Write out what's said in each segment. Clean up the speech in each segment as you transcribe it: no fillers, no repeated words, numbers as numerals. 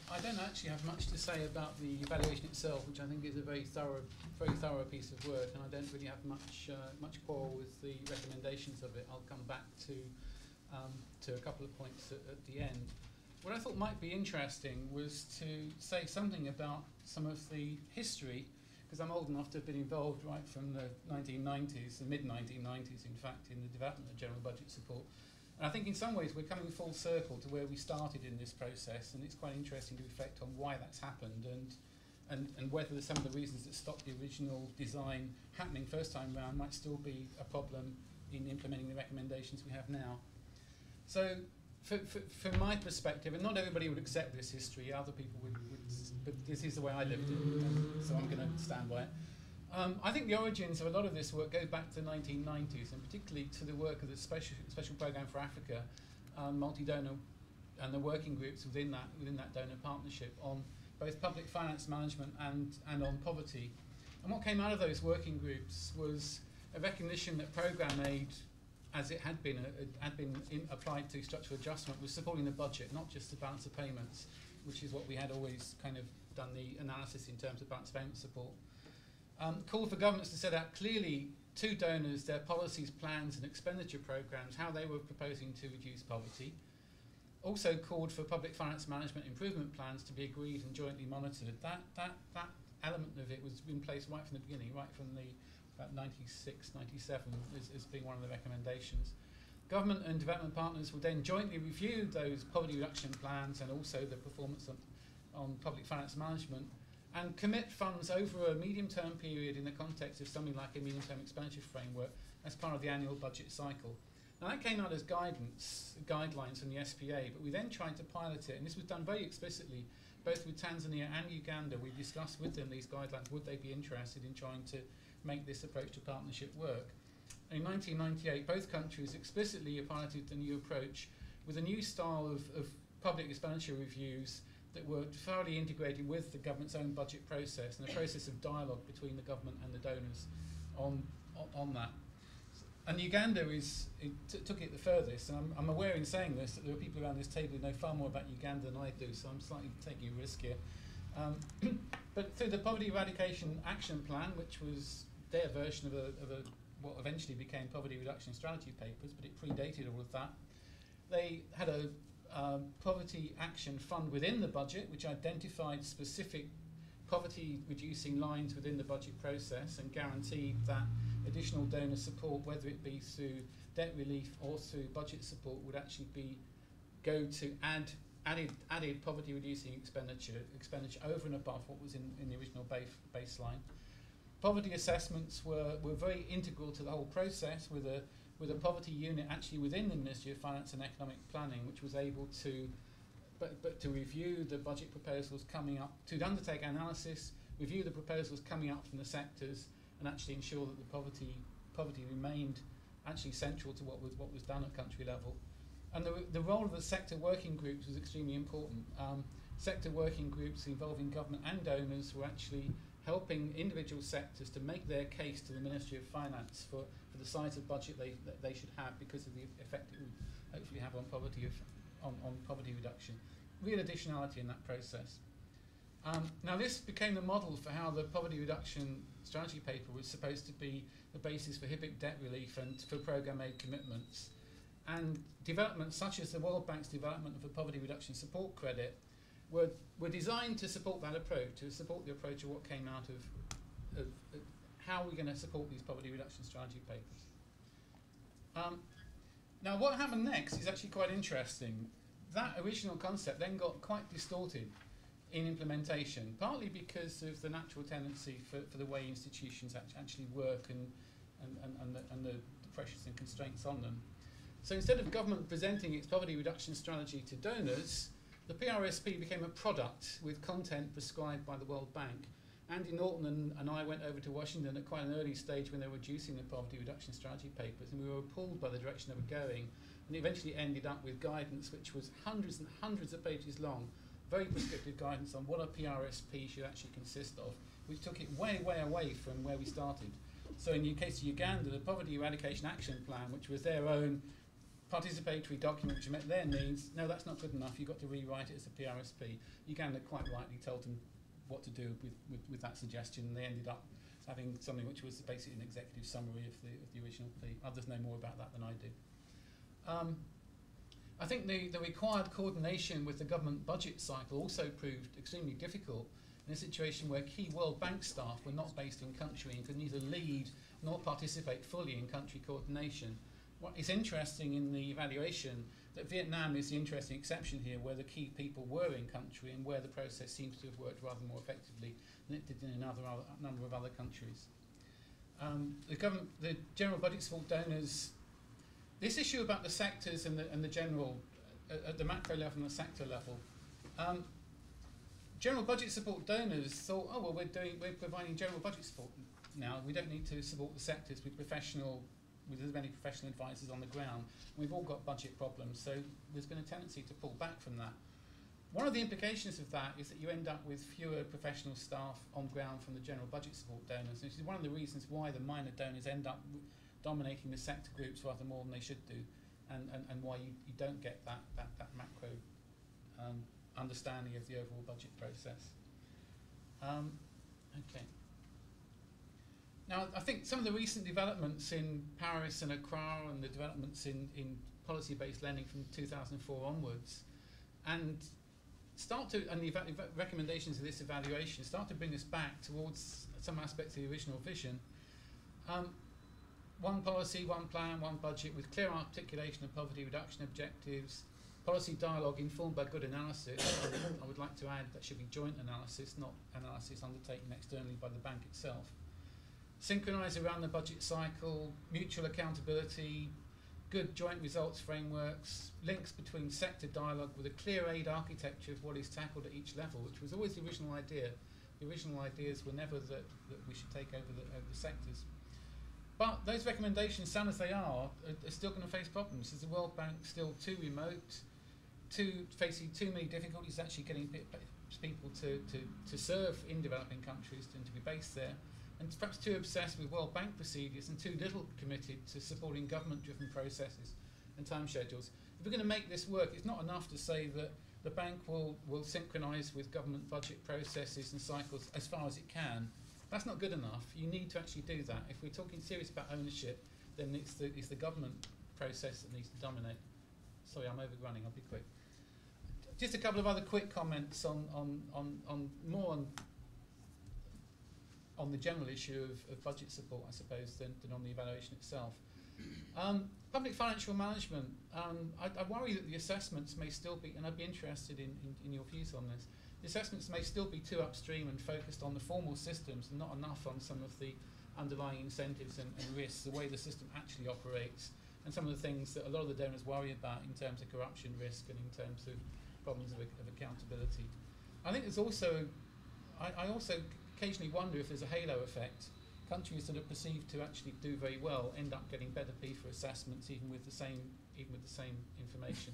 I don't actually have much to say about the evaluation itself, which I think is a very thorough piece of work, and I don't really have much quarrel with the recommendations of it. I'll come back to a couple of points at the end. What I thought might be interesting was to say something about some of the history, because I'm old enough to have been involved right from the 1990s, the mid-1990s, in fact, in the development of general budget support. And I think in some ways we're coming full circle to where we started in this process, and it's quite interesting to reflect on why that's happened and whether some of the reasons that stopped the original design happening first time round might still be a problem in implementing the recommendations we have now. So from my perspective, and not everybody would accept this history, other people would, but this is the way I lived it, so I'm going to stand by it. I think the origins of a lot of this work go back to the 1990s, and particularly to the work of the Special Programme for Africa, multi-donor, and the working groups within that donor partnership on both public finance management and on poverty. And what came out of those working groups was a recognition that programme aid, as it had been applied to structural adjustment, was supporting the budget, not just the balance of payments, which is what we had always kind of done the analysis in terms of balance of payment support. Called for governments to set out clearly to donors their policies, plans and expenditure programmes, how they were proposing to reduce poverty. Also called for public finance management improvement plans to be agreed and jointly monitored. That element of it was in place right from the beginning, right from the about 96, 97 as being one of the recommendations. Government and development partners would then jointly review those poverty reduction plans and also the performance on public finance management, and commit funds over a medium-term period in the context of something like a medium-term expenditure framework as part of the annual budget cycle. Now that came out as guidelines from the SPA, but we then tried to pilot it, and this was done very explicitly, both with Tanzania and Uganda. We discussed with them these guidelines, would they be interested in trying to make this approach to partnership work. In 1998, both countries explicitly piloted the new approach with a new style of public expenditure reviews that were thoroughly integrated with the government's own budget process and a process of dialogue between the government and the donors on that. And Uganda took it the furthest, and I'm aware in saying this that there are people around this table who know far more about Uganda than I do, so I'm slightly taking a risk here. But through the Poverty Eradication Action Plan, which was their version of what eventually became Poverty Reduction Strategy Papers, but it predated all of that, they had a poverty action fund within the budget, which identified specific poverty reducing lines within the budget process and guaranteed that additional donor support, whether it be through debt relief or through budget support, would actually go to added poverty reducing expenditure over and above what was in the original baseline. Poverty assessments were very integral to the whole process, with a poverty unit actually within the Ministry of Finance and Economic Planning, which was able to review the budget proposals coming up, to undertake analysis, review the proposals coming up from the sectors, and actually ensure that the poverty remained actually central to what was done at country level. And the role of the sector working groups was extremely important. Sector working groups involving government and donors were actually helping individual sectors to make their case to the Ministry of Finance for the size of budget they should have because of the effect it would hopefully have on poverty reduction. Real additionality in that process. Now this became the model for how the poverty reduction strategy paper was supposed to be the basis for HIPC debt relief and for programme aid commitments. And developments such as the World Bank's development of a poverty reduction support credit were designed to support that approach, to support the approach of what came out of how we're going to support these poverty reduction strategy papers. Now what happened next is actually quite interesting. That original concept then got quite distorted in implementation, partly because of the natural tendency for the way institutions actually work and the pressures and constraints on them. So instead of government presenting its poverty reduction strategy to donors, the PRSP became a product with content prescribed by the World Bank. Andy Norton and I went over to Washington at quite an early stage when they were reducing the poverty reduction strategy papers, and we were appalled by the direction they were going, and eventually ended up with guidance which was hundreds and hundreds of pages long, very prescriptive guidance on what a PRSP should actually consist of, which took it way, way away from where we started. So in the case of Uganda, the Poverty Eradication Action Plan, which was their own participatory document which met their needs, no, that's not good enough, you've got to rewrite it as a PRSP. Uganda quite rightly told them what to do with that suggestion, and they ended up having something which was basically an executive summary of the original plea. Others know more about that than I do. I think the required coordination with the government budget cycle also proved extremely difficult in a situation where key World Bank staff were not based in country and could neither lead nor participate fully in country coordination. What is interesting in the evaluation that Vietnam is the interesting exception here, where the key people were in country and where the process seems to have worked rather more effectively than it did in a number of other countries. The general budget support donors, this issue about the sectors and the general, at the macro level and the sector level, general budget support donors thought, oh well, we're providing general budget support now. We don't need to support the sectors with as many professional advisors on the ground. We've all got budget problems, so there's been a tendency to pull back from that. One of the implications of that is that you end up with fewer professional staff on ground from the general budget support donors. This is one of the reasons why the minor donors end up dominating the sector groups rather more than they should do, and why you don't get that macro understanding of the overall budget process. Okay. Now, I think some of the recent developments in Paris and Accra and the developments in policy-based lending from 2004 onwards, and the recommendations of this evaluation start to bring us back towards some aspects of the original vision. One policy, one plan, one budget with clear articulation of poverty reduction objectives, policy dialogue informed by good analysis. I would like to add that should be joint analysis, not analysis undertaken externally by the bank itself. Synchronise around the budget cycle, mutual accountability, good joint results frameworks, links between sector dialogue with a clear aid architecture of what is tackled at each level, which was always the original idea. The original ideas were never that we should take over the sectors. But those recommendations, sound as they are still going to face problems. Is the World Bank still too remote, facing too many difficulties actually getting people to serve in developing countries and to be based there, and perhaps too obsessed with World Bank procedures and too little committed to supporting government-driven processes and time schedules. If we're going to make this work, it's not enough to say that the bank will synchronise with government budget processes and cycles as far as it can. That's not good enough. You need to actually do that. If we're talking serious about ownership, then it's the government process that needs to dominate. Sorry, I'm overrunning. I'll be quick. Just a couple of other quick comments on the general issue of budget support, I suppose, than on the evaluation itself. Public financial management. I worry that the assessments may still be, and I'd be interested in your views on this. The assessments may still be too upstream and focused on the formal systems and not enough on some of the underlying incentives and risks, the way the system actually operates, and some of the things that a lot of the donors worry about in terms of corruption risk and in terms of problems of accountability. I think there's also, I also occasionally wonder if there's a halo effect. Countries that are perceived to actually do very well end up getting better P for assessments even with the same information.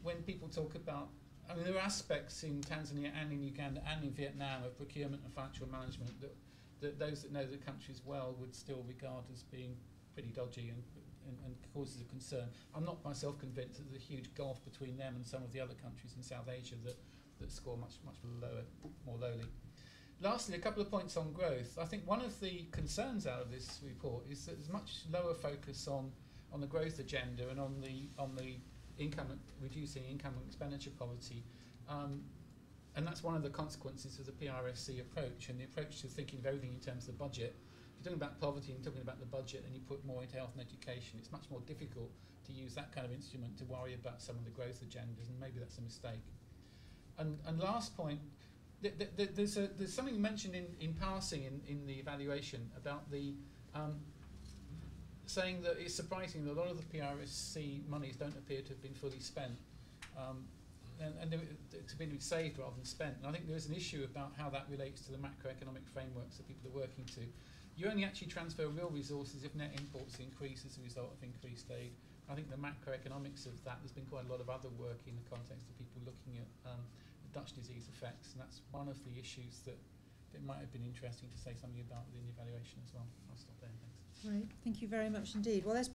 When people talk about, I mean, there are aspects in Tanzania and in Uganda and in Vietnam of procurement and financial management that those that know the countries well would still regard as being pretty dodgy and causes of concern. I'm not myself convinced that there's a huge gulf between them and some of the other countries in South Asia that score much more lowly. Lastly, a couple of points on growth. I think one of the concerns out of this report is that there's much lower focus on the growth agenda and on the reducing income and expenditure poverty, and that's one of the consequences of the PRSC approach and the approach to thinking of everything in terms of the budget. If you're talking about poverty and talking about the budget and you put more into health and education, it's much more difficult to use that kind of instrument to worry about some of the growth agendas, and maybe that's a mistake. And last point, there's something mentioned in passing in the evaluation about the saying that it's surprising that a lot of the PRSC monies don't appear to have been fully spent, and to be saved rather than spent. And I think there is an issue about how that relates to the macroeconomic frameworks that people are working to. You only actually transfer real resources if net imports increase as a result of increased aid. I think the macroeconomics of that, there's been quite a lot of other work in the context of people looking at the Dutch disease effects, and that's one of the issues that it might have been interesting to say something about within the evaluation as well. I'll stop there, thanks. Right, thank you very much indeed. Well, there's